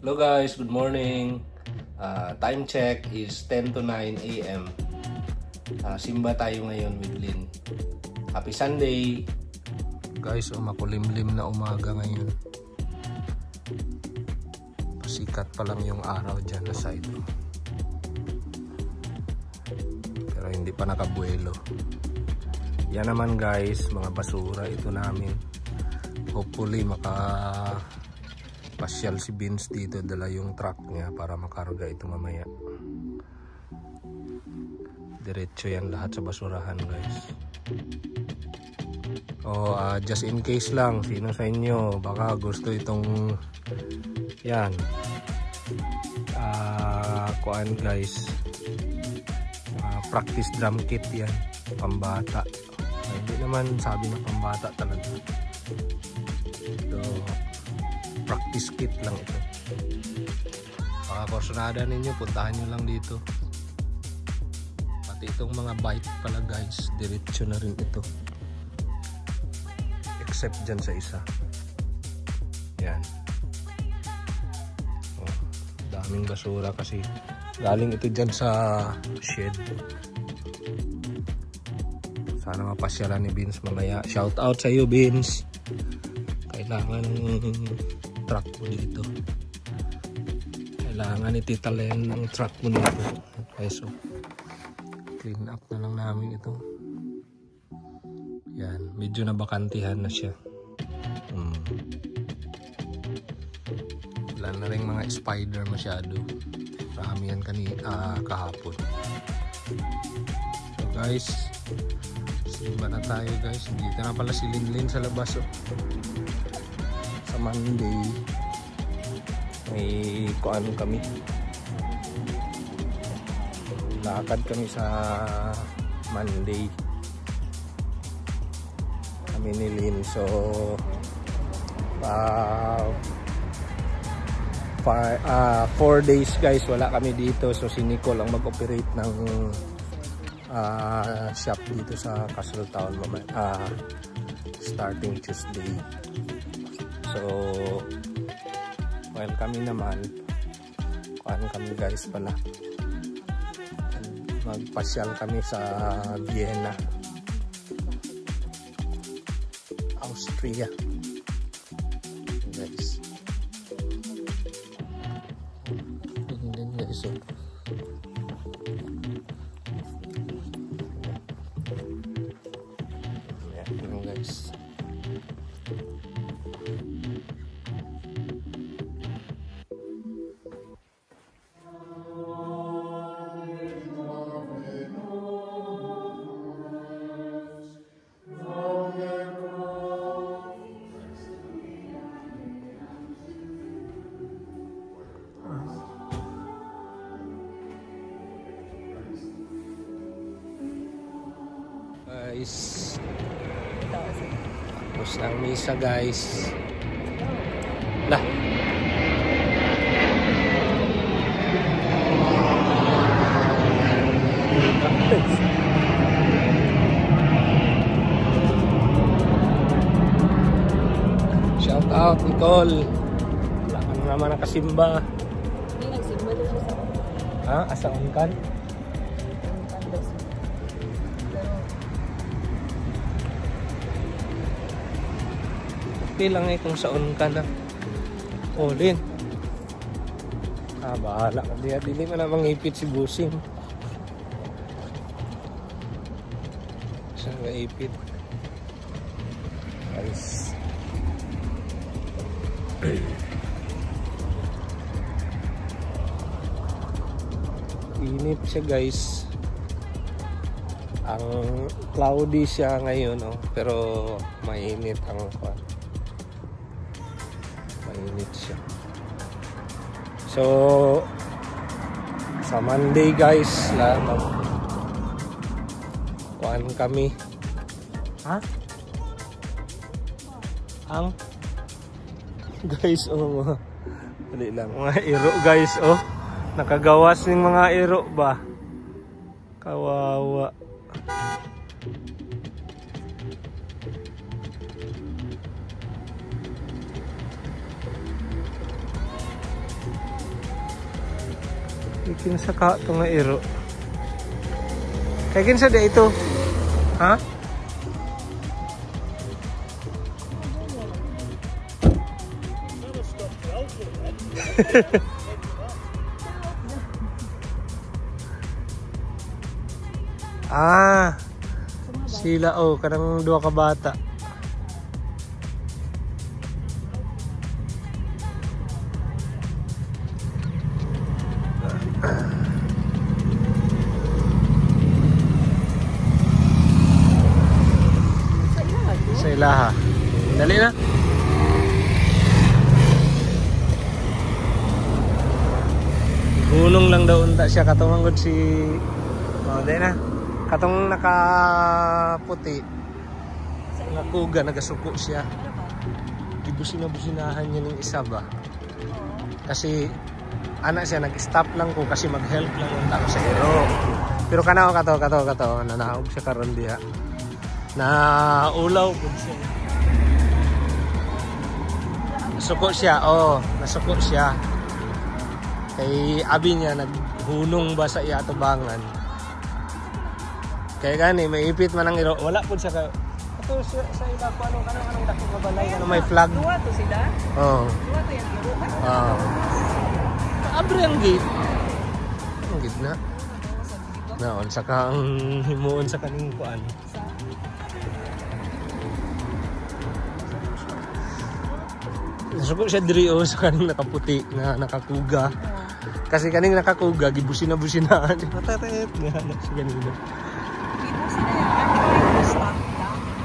Hello guys, good morning. Time check is 10 to 9 a.m. Simba tayo ngayon with Lynn. Happy Sunday! Guys, makulimlim na umaga ngayon. Pasikat pa lang yung araw dyan na side. Pero hindi pa nakabuelo. Yan naman guys, mga basura ito namin. Hopefully pasyal si Vince dito, dala yung truck niya para makarga ito mamaya. Diretso yan lahat sa basurahan guys. Just in case lang, sino sa inyo baka gusto itong yan kuan guys, practice drum kit yan, pambata. Hindi naman sabi na pambata talaga. Practice kit lang ito. Kursunada ninyo, puntahan nyo lang dito. Pati itong mga bike pala guys, diretso na rin ito. Except dyan sa isa. Yan. Daming basura kasi galing ito dyan sa shed. Sana mapasyalan ni Vince mamaya. Shout out sa iyo Vince. Kailangan truck mo dito. Kailangan ititalen ng truck mo dito. Okay, so clean up na lang namin ito. Yan, medyo nabakantihan na siya. Wala na rin mga spider masyado. Marami yan kahapon. So guys, simba na tayo guys. Dito na pala si Linlin sa labas. Sa Monday may kuan kami, lakad kami sa Monday kami ni Lynn. So 4 days guys wala kami dito. So si Nicole ang mag-operate ng shop dito sa Castle Town starting Tuesday. So while kami naman kuhaan kami guys pala, magpasyal kami sa Vienna, Austria guys. Then guys, guys. Guys, tapos ng misa guys. Lah, shout out Nicole. Wala ka naman nakasimba. Hindi nagsimba doon siya sa Asaan kan? Okay lang kung saon ka na. Lin. Bahala ka diya. Dili mo na mangipit si Busing. Siya nga ipit. Guys. Inip siya guys. Ang cloudy siya ngayon, pero mainit ang mainit siya. So sa Monday guys kuhaan kami ang guys dali lang mga iro guys nakagawas ng mga iro ba, kawawa. Kinsa ka ito nga iro. Kaya kinsa di ito? Ha? Ah, sila kanang dua ka bata. Sa ilaha. Dali na. Gunong lang daw unta siya katumangod si dali na. Katong nakaputi. Nakuga, nagasuko siya. Ibusina-businahan niya ng isa ba? Kasi anak siya nag-stop lang ko kasi mag-help lang unta ko sa iro. Pero kanaw kato nanaog siya karon diha. Na ulaw pud siya. Nasuko siya, nasuko siya. Kay abi niya naghunong ba sa iya tubangan. Kaya gani may ipit man ang iro. Wala pud siya ka. Ato sa ila ko anong dako nga balay ano may flag. Duwa to sila. Oo. Duwa to yung iro. Abre ang gate. Ang gate na. Naon sa kang himuon sa kaning kuan. Nasuko siya diri sa kaning nakaputi na nakakuga. Kasi kaning nakakuga gibusina-businahan. Matatet nga na siya ganito.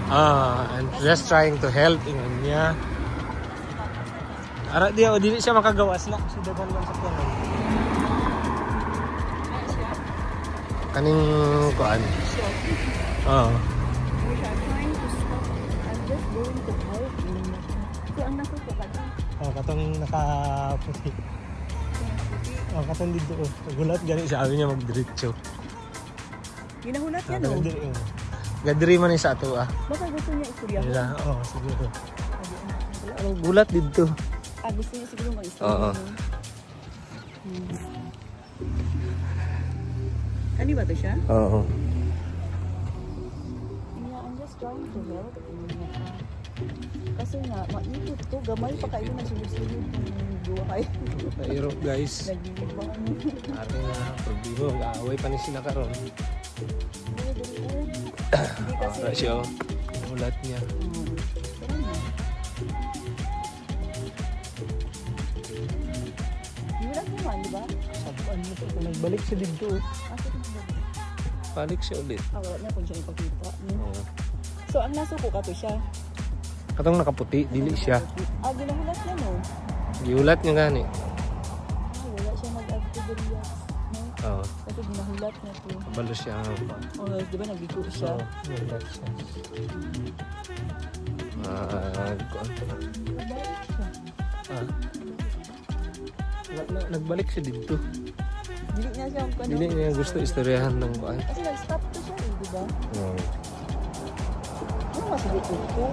I'm just trying to help ingon niya. Ara dia dili siya makagawas na kasi daghan man sa kuan. Kaning kuan. Oo. Katong nakaputi. Katong dito. Gulat gani sabi niya magdiretso. Ginahulat niya no? Gadri man sa ato Baka gusto niya istorya. Siguro. Gulat dito. Gusto niya siguro mag-istorya. Ano ba ito siya? Oo. Yeah, I'm just trying to help. Kasi nga, maikot to. Gamay pa kayo na sunod-sunod yung duwa kayo. Nairo guys. Nag-iibang. Ating problema. Mag-aaway pa ni sila karon. Hindi kasi. Siya ulat niya. Ulat naman, di ba? Sabuan mo ito. Nagbalik siya dito. Balik siya ulit. Wala na kung siya ipakita. So, ang nasuko ka to siya? Katong nakaputi, dili siya. Ginahulat niya no? Giulat niya gani. Wala siya mag-agtiberiya. Oo. Kasi ginahulat niya to. Balo siya. Di ba nagbigo siya? Giulat siya. Nagbalik siya dito. Dili niya siya ang Dili niya gusto istoryahan ng kuan. Kasi nag-stop to siya di ba? Oo. Ano masigit ito?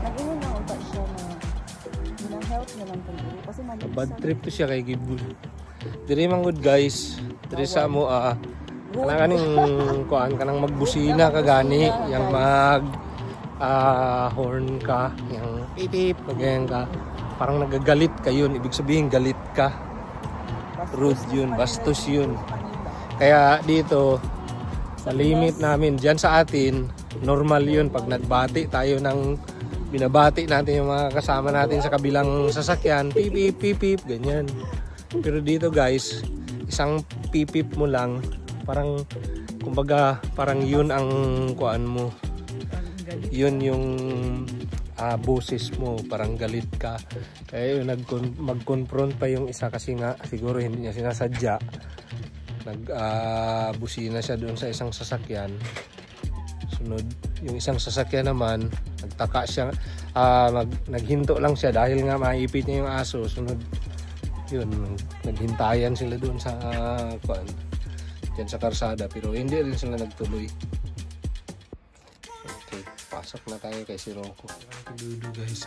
Nag-iwan na uta siya na gina-help niya lang kung dito. Kasi Bad trip to siya kay Gibul. Diri man good guys. Diri sa mo kaning kuan kanang magbusina ka gani, yang mag horn ka, yang pipip pagayan ka. Parang nagagalit ka yun, ibig sabihin galit ka. Rude yun, bastos yun. Kaya dito sa limit namin diyan sa atin, normal yun pag nagbati tayo ng binabati natin yung mga kasama natin sa kabilang sasakyan, pipip pipip ganyan. Pero dito guys, isang pipip mo lang, parang kumbaga parang yun ang kuan mo. Yun yung boses mo, parang galit ka. Kaya yun, mag-confront pa yung isa kasi nga siguro hindi niya sinasadya. Busina siya doon sa isang sasakyan. Sunod, yung isang sasakyan naman, nagtaka siya, naghinto lang siya dahil nga maipit niya yung aso. Sunod, yun, naghintayan sila doon sa dyan sa karsada, pero hindi rin sila nagtuloy. Okay, pasok na tayo kay si Rocco. Dudu guys.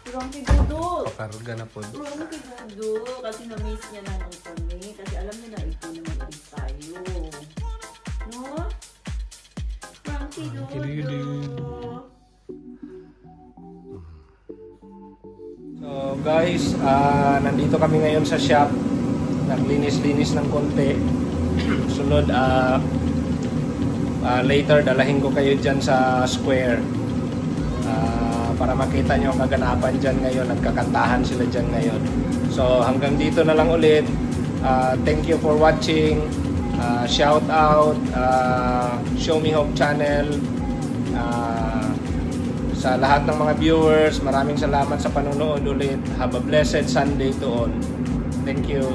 Turang kay Dudu. Pakarga na po. Turang kay Dudu. Kasi na-miss niya naman kami. Kasi alam niya na ito na mag-ibig tayo. No? Turang kay Dudu. So guys, nandito kami ngayon sa shop. Naglinis-linis ng konti. Sunod, later dalahin ko kayo dyan sa square. Para makita nyo ang kaganapan dyan ngayon. Nagkakantahan sila dyan ngayon. So hanggang dito na lang ulit. Thank you for watching. Shout out Show Me Hope channel. Sa lahat ng mga viewers, maraming salamat sa panonood ulit. Have a blessed Sunday to all. Thank you.